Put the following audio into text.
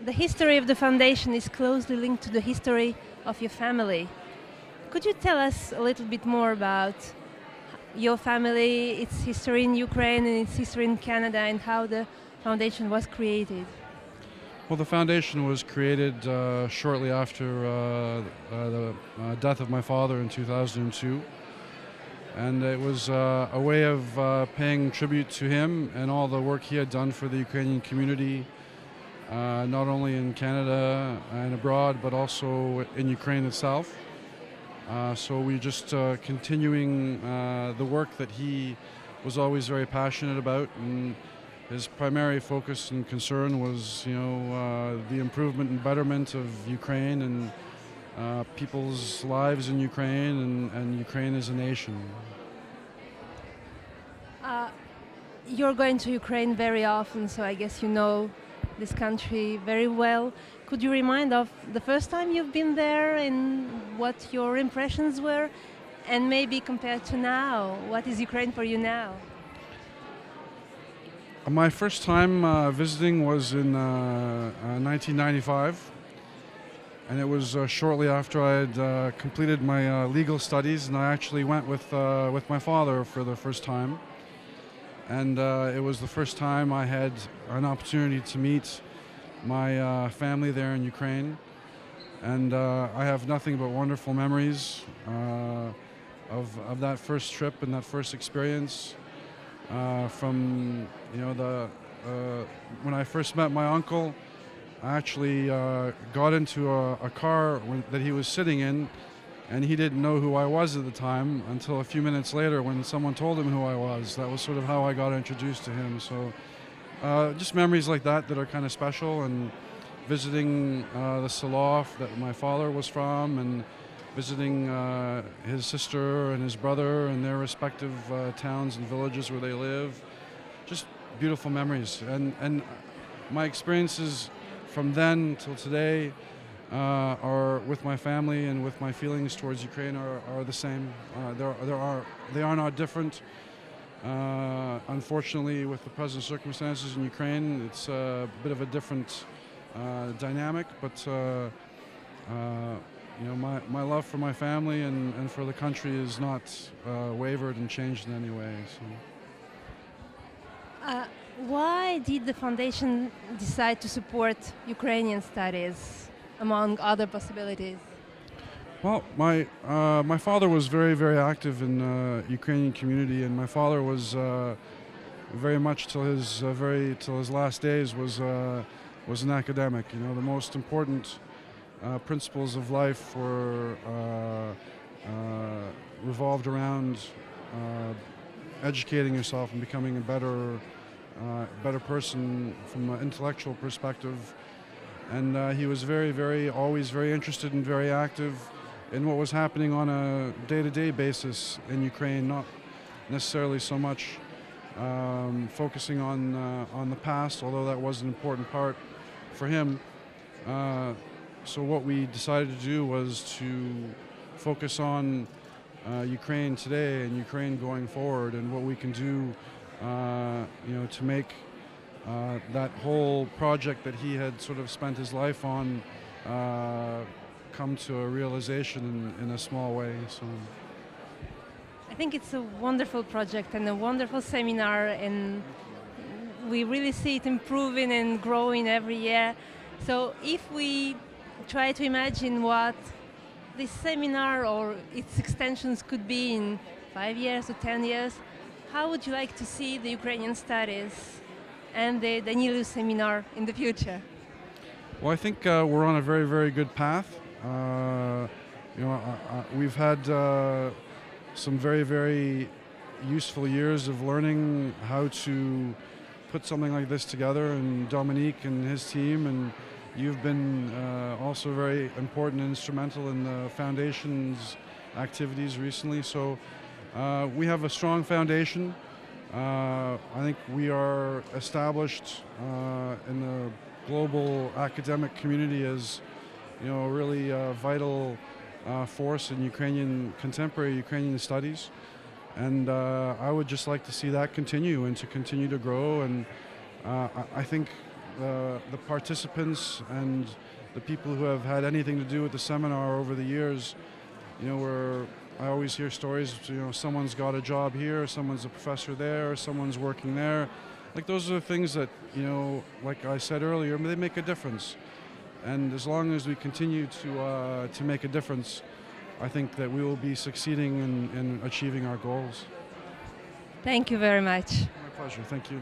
the history of the foundation is closely linked to the history of your family. Could you tell us a little bit more about your family, its history in Ukraine and its history in Canada, and how the foundation was created? Well, the foundation was created shortly after the death of my father in 2002. And it was a way of paying tribute to him and all the work he had done for the Ukrainian community, not only in Canada and abroad, but also in Ukraine itself. So we're just continuing the work that he was always very passionate about, and his primary focus and concern was, the improvement and betterment of Ukraine and people's lives in Ukraine and Ukraine as a nation. You're going to Ukraine very often, so I guess you know this country very well. Could you remind of the first time you've been there and what your impressions were? And maybe compared to now, what is Ukraine for you now? My first time visiting was in 1995, and it was shortly after I had completed my legal studies, and I actually went with my father for the first time. And it was the first time I had an opportunity to meet my family there in Ukraine. And I have nothing but wonderful memories of that first trip and that first experience. From when I first met my uncle, I actually got into a car that he was sitting in, and he didn't know who I was at the time until a few minutes later when someone told him who I was. That was sort of how I got introduced to him. So just memories like that are kind of special, and visiting the Salof that my father was from, and visiting his sister and his brother and their respective towns and villages where they live. Just beautiful memories. And my experiences from then till today are with my family, and with my feelings towards Ukraine are the same. They are not different. Unfortunately, with the present circumstances in Ukraine, it's a bit of a different dynamic, but my love for my family and for the country is not wavered and changed in any way. So. Why did the foundation decide to support Ukrainian studies, among other possibilities? Well, my father was very, very active in the Ukrainian community, and my father was very much till his last days was an academic. The most important principles of life were revolved around educating yourself and becoming a better person from an intellectual perspective. And he was always very interested and very active in what was happening on a day-to-day basis in Ukraine, not necessarily so much focusing on the past, although that was an important part for him. So what we decided to do was to focus on Ukraine today and Ukraine going forward, and what we can do, to make that whole project that he had sort of spent his life on come to a realization in a small way. So I think it's a wonderful project and a wonderful seminar, and we really see it improving and growing every year. So if we try to imagine what this seminar or its extensions could be in 5 years or 10 years, how would you like to see the Ukrainian studies and the Danyliw seminar in the future? Well, I think we're on a very, very good path. We've had some very, very useful years of learning how to put something like this together, and Dominique and his team, and you've been also very important and instrumental in the foundation's activities recently. So we have a strong foundation. I think we are established in the global academic community as, a really vital force in contemporary Ukrainian studies. And I would just like to see that continue and to continue to grow. And I think the participants and the people who have had anything to do with the seminar over the years, I always hear stories, someone's got a job here, someone's a professor there, someone's working there. Like those are the things that, like I said earlier, they make a difference. And as long as we continue to make a difference, I think that we will be succeeding in achieving our goals. Thank you very much. My pleasure. Thank you.